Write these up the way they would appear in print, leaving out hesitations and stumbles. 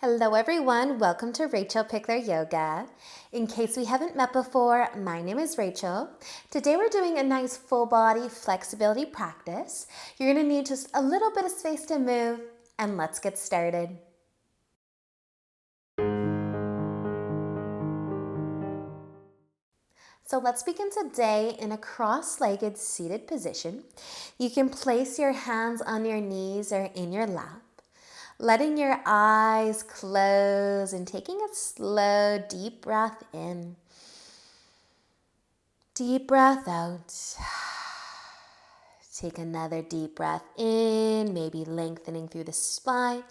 Hello everyone, welcome to Rachel Pichler Yoga. In case we haven't met before, my name is Rachel. Today we're doing a nice full body flexibility practice. You're going to need just a little bit of space to move, and let's get started. So let's begin today in a cross-legged seated position. You can place your hands on your knees or in your lap. Letting your eyes close and taking a slow, deep breath in. Deep breath out. Take another deep breath in, maybe lengthening through the spine.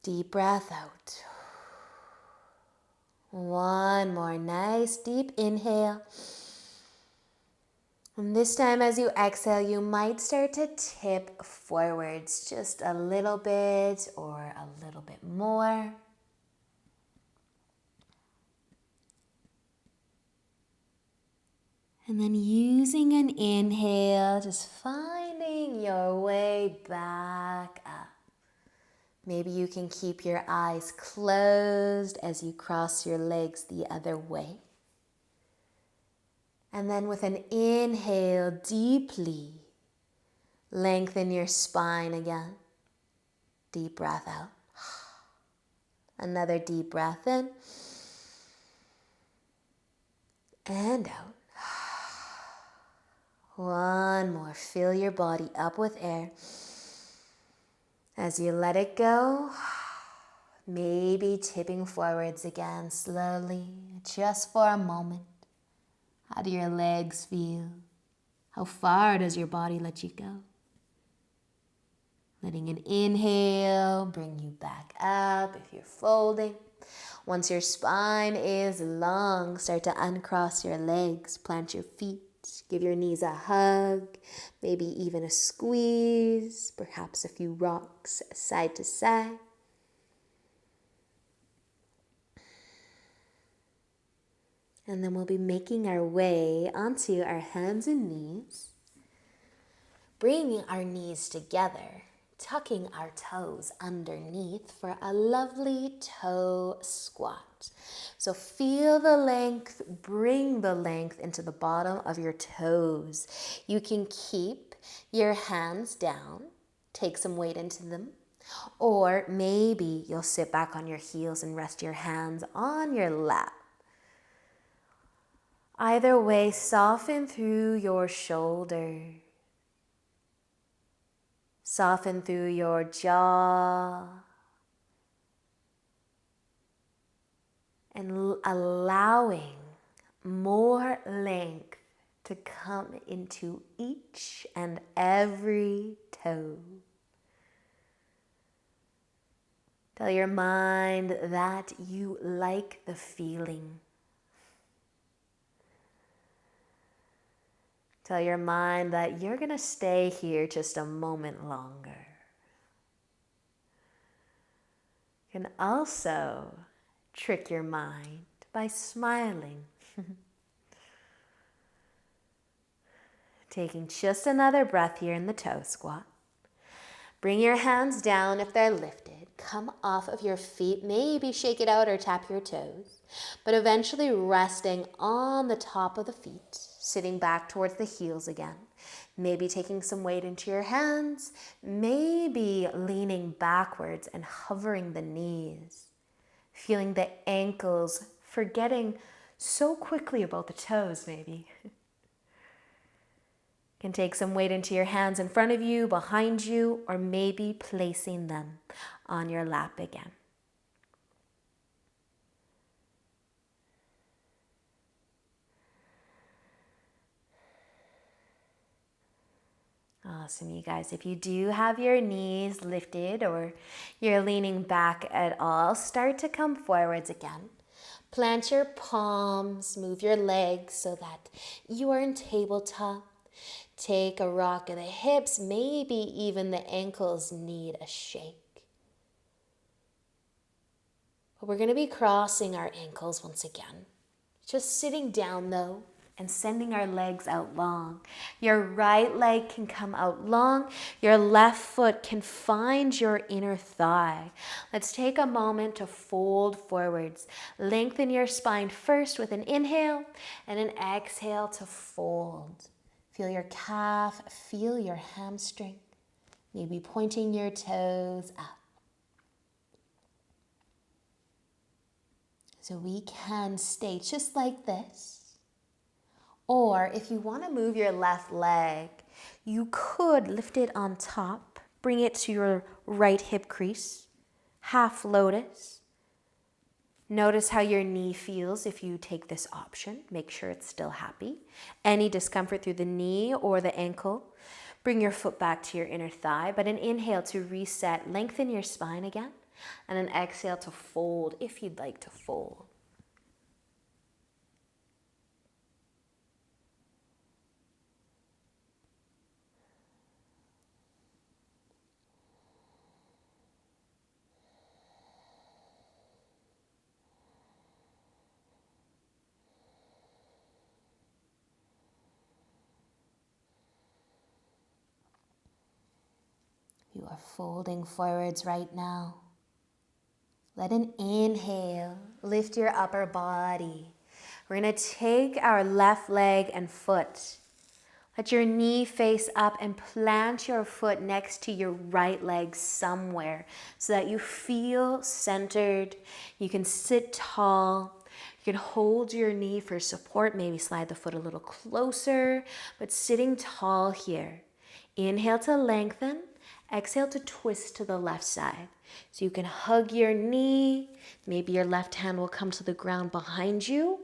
Deep breath out. One more nice deep inhale. And this time as you exhale, you might start to tip forwards just a little bit or a little bit more. And then using an inhale, just finding your way back up. Maybe you can keep your eyes closed as you cross your legs the other way. And then with an inhale, deeply lengthen your spine again. Deep breath out. Another deep breath in. And out. One more. Fill your body up with air. As you let it go, maybe tipping forwards again slowly, just for a moment. How do your legs feel? How far does your body let you go? Letting an inhale bring you back up if you're folding. Once your spine is long, start to uncross your legs, plant your feet, give your knees a hug, maybe even a squeeze, perhaps a few rocks side to side. And then we'll be making our way onto our hands and knees, bringing our knees together, tucking our toes underneath for a lovely toe squat. So feel the length, bring the length into the bottom of your toes. You can keep your hands down, take some weight into them, or maybe you'll sit back on your heels and rest your hands on your lap. Either way, soften through your shoulder. Soften through your jaw. And allowing more length to come into each and every toe. Tell your mind that you like the feeling. Tell your mind that you're going to stay here just a moment longer. You can also trick your mind by smiling. Taking just another breath here in the toe squat. Bring your hands down if they're lifted. Come off of your feet. Maybe shake it out or tap your toes. But eventually resting on the top of the feet. Sitting back towards the heels again. Maybe taking some weight into your hands. Maybe leaning backwards and hovering the knees. Feeling the ankles, forgetting so quickly about the toes maybe. You can take some weight into your hands in front of you, behind you, or maybe placing them on your lap again. Awesome, you guys. If you do have your knees lifted or you're leaning back at all, start to come forwards again. Plant your palms, move your legs so that you are in tabletop. Take a rock of the hips, maybe even the ankles need a shake. But we're going to be crossing our ankles once again. Just sitting down though. And sending our legs out long. Your right leg can come out long. Your left foot can find your inner thigh. Let's take a moment to fold forwards. Lengthen your spine first with an inhale and an exhale to fold. Feel your calf, feel your hamstring. Maybe pointing your toes up. So we can stay just like this. Or if you want to move your left leg, you could lift it on top, bring it to your right hip crease, half lotus. Notice how your knee feels if you take this option. Make sure it's still happy. Any discomfort through the knee or the ankle, bring your foot back to your inner thigh, but an inhale to reset, lengthen your spine again, and an exhale to fold if you'd like to fold. You are folding forwards right now. Let an inhale lift your upper body. We're going to take our left leg and foot. Let your knee face up and plant your foot next to your right leg somewhere so that you feel centered. You can sit tall. You can hold your knee for support. Maybe slide the foot a little closer, but sitting tall here. Inhale to lengthen. Exhale to twist to the left side. So you can hug your knee. Maybe your left hand will come to the ground behind you.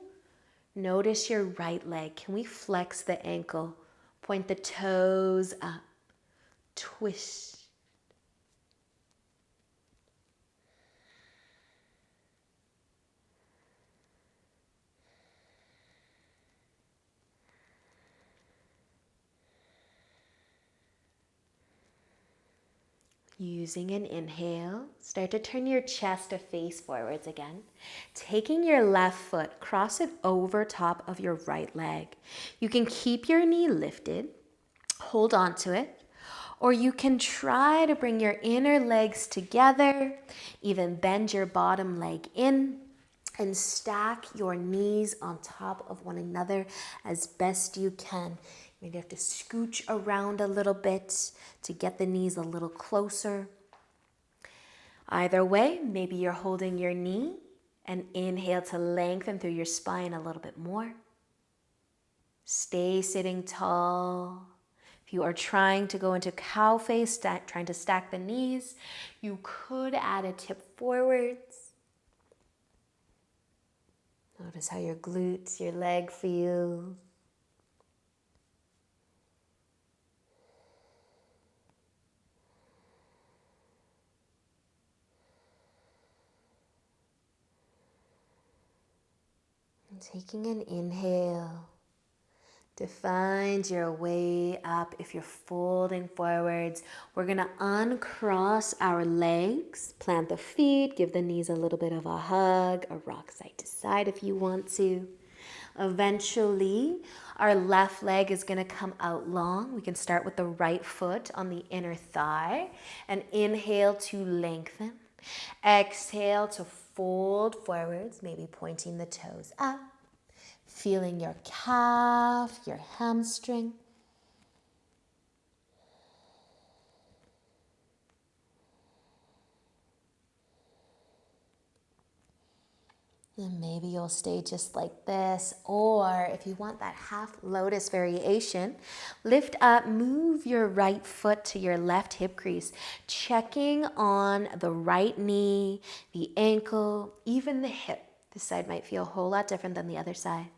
Notice your right leg. Can we flex the ankle? Point the toes up. Twist. Using an inhale, start to turn your chest to face forwards again. Taking your left foot, cross it over top of your right leg. You can keep your knee lifted, hold on to it, or you can try to bring your inner legs together, even bend your bottom leg in, and stack your knees on top of one another as best you can. Maybe you have to scooch around a little bit to get the knees a little closer. Either way, maybe you're holding your knee and inhale to lengthen through your spine a little bit more. Stay sitting tall. If you are trying to go into cow face, trying to stack the knees, you could add a tip forwards. Notice how your glutes, your leg feels. And taking an inhale to find your way up. If you're folding forwards, we're gonna uncross our legs, plant the feet, give the knees a little bit of a hug, a rock side to side if you want to. Eventually, our left leg is gonna come out long. We can start with the right foot on the inner thigh and inhale to lengthen. Exhale to fold forwards, maybe pointing the toes up. Feeling your calf, your hamstring. And maybe you'll stay just like this. Or if you want that half lotus variation, lift up, move your right foot to your left hip crease, checking on the right knee, the ankle, even the hip. This side might feel a whole lot different than the other side.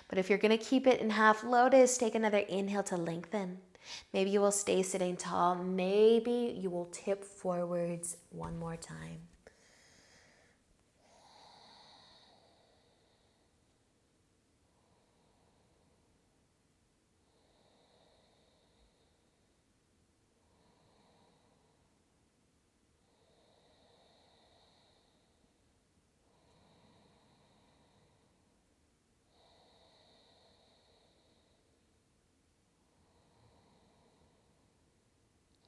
But if you're gonna keep it in half lotus, take another inhale to lengthen. Maybe you will stay sitting tall. Maybe you will tip forwards one more time.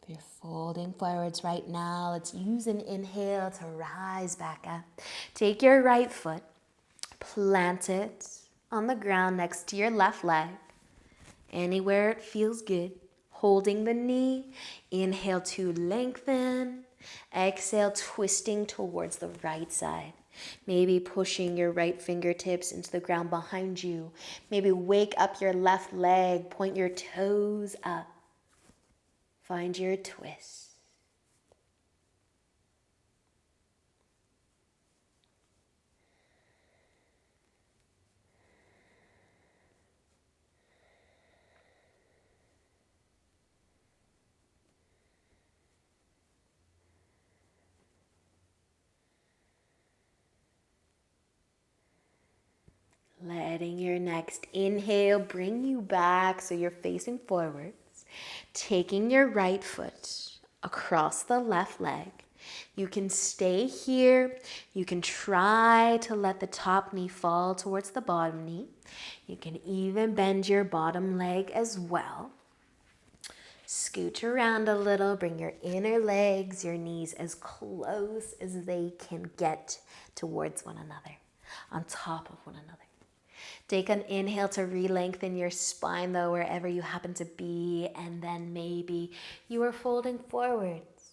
If you're folding forwards right now, let's use an inhale to rise back up. Take your right foot, plant it on the ground next to your left leg, anywhere it feels good. Holding the knee, inhale to lengthen, exhale, twisting towards the right side. Maybe pushing your right fingertips into the ground behind you. Maybe wake up your left leg, point your toes up. Find your twist. Letting your next inhale bring you back so you're facing forwards. Taking your right foot across the left leg. You can stay here. You can try to let the top knee fall towards the bottom knee. You can even bend your bottom leg as well. Scooch around a little. Bring your inner legs, your knees as close as they can get towards one another, on top of one another. Take an inhale to re-lengthen your spine though, wherever you happen to be, and then maybe you are folding forwards.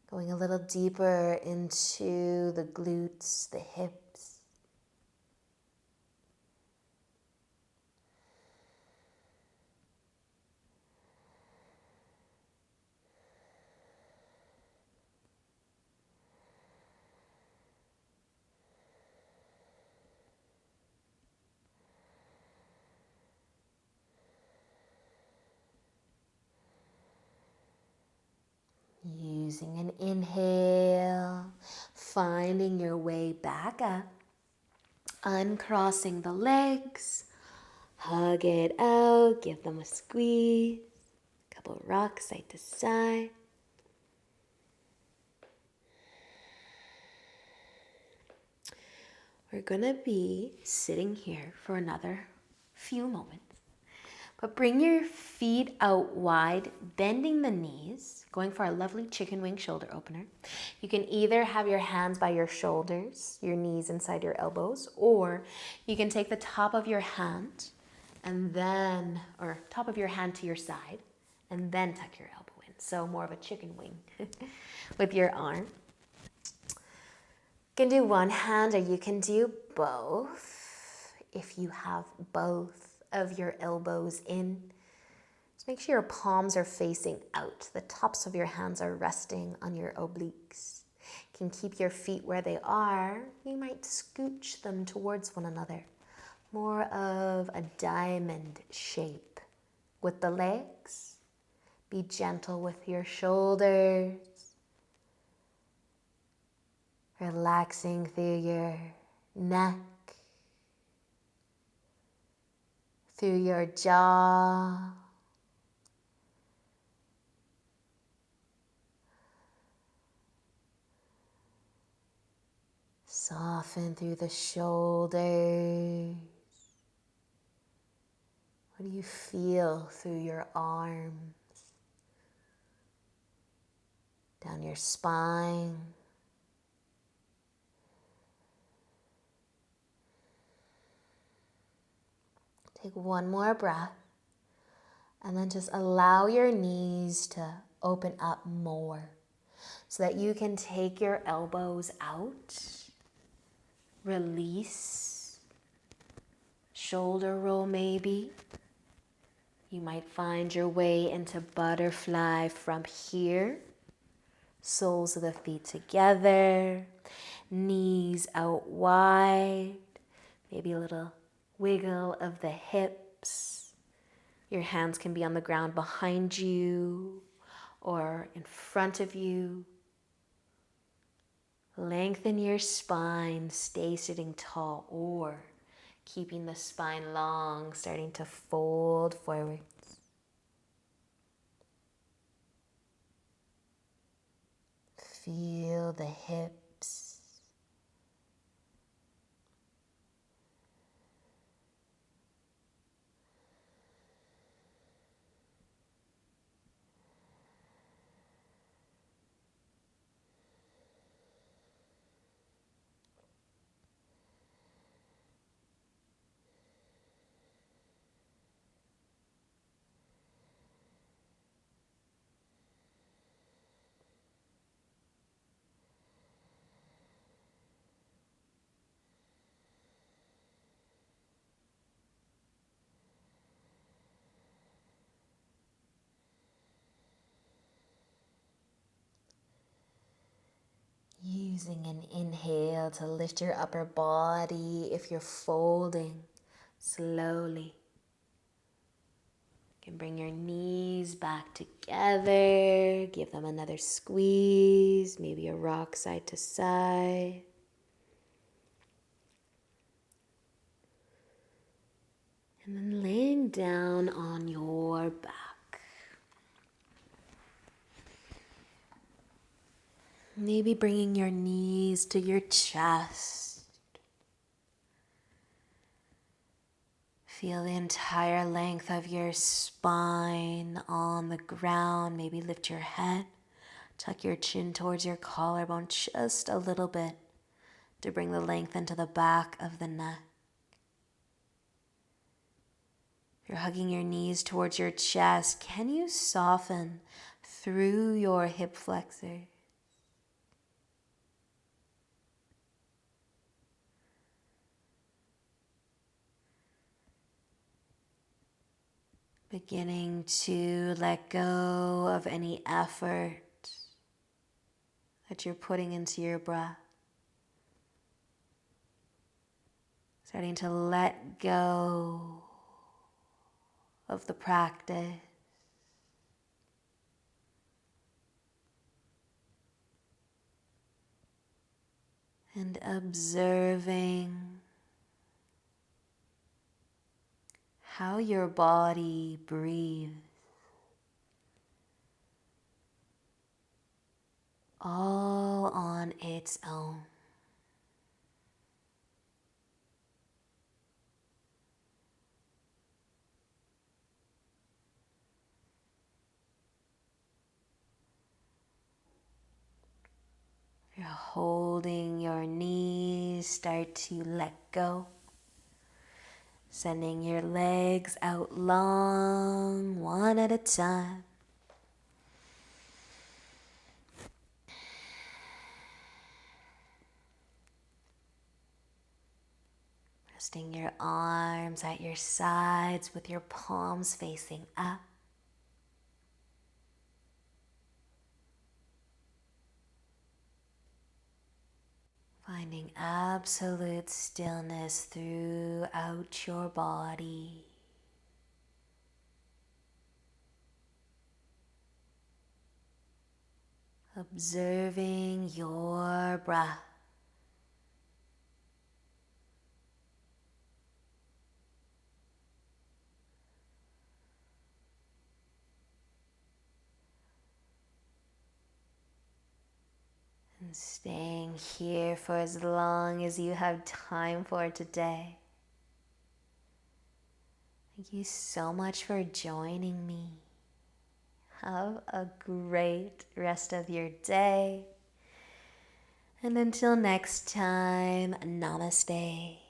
Going a little deeper into the glutes, the hips. Using an inhale, finding your way back up, uncrossing the legs, hug it out, give them a squeeze, couple rocks side to side. We're gonna be sitting here for another few moments. But bring your feet out wide, bending the knees, going for a lovely chicken wing shoulder opener. You can either have your hands by your shoulders, your knees inside your elbows, or you can take the top of your hand and then, or top of your hand to your side, and then tuck your elbow in. So more of a chicken wing with your arm. You can do one hand or you can do both. If you have both of your elbows in, just make sure your palms are facing out. The tops of your hands are resting on your obliques. You can keep your feet where they are. You might scooch them towards one another. More of a diamond shape. With the legs, be gentle with your shoulders. Relaxing through your neck, through your jaw, soften through the shoulders. What do you feel through your arms, down your spine? Take one more breath, and then just allow your knees to open up more so that you can take your elbows out, release, shoulder roll maybe. You might find your way into butterfly from here, soles of the feet together, knees out wide, maybe a little wiggle of the hips. Your hands can be on the ground behind you or in front of you. Lengthen your spine, stay sitting tall, or keeping the spine long, starting to fold forwards. Feel the hips. Using an inhale to lift your upper body. If you're folding, slowly. You can bring your knees back together. Give them another squeeze. Maybe a rock side to side. And then laying down on your back. Maybe bringing your knees to your chest. Feel the entire length of your spine on the ground. Maybe lift your head. Tuck your chin towards your collarbone just a little bit to bring the length into the back of the neck. If you're hugging your knees towards your chest, can you soften through your hip flexors? Beginning to let go of any effort that you're putting into your breath. Starting to let go of the practice. And observing how your body breathes, all on its own. If you're holding your knees, start to let go. Sending your legs out long, one at a time. Resting your arms at your sides with your palms facing up. Finding absolute stillness throughout your body. Observing your breath. And staying here for as long as you have time for today. Thank you so much for joining me. Have a great rest of your day. And until next time, namaste.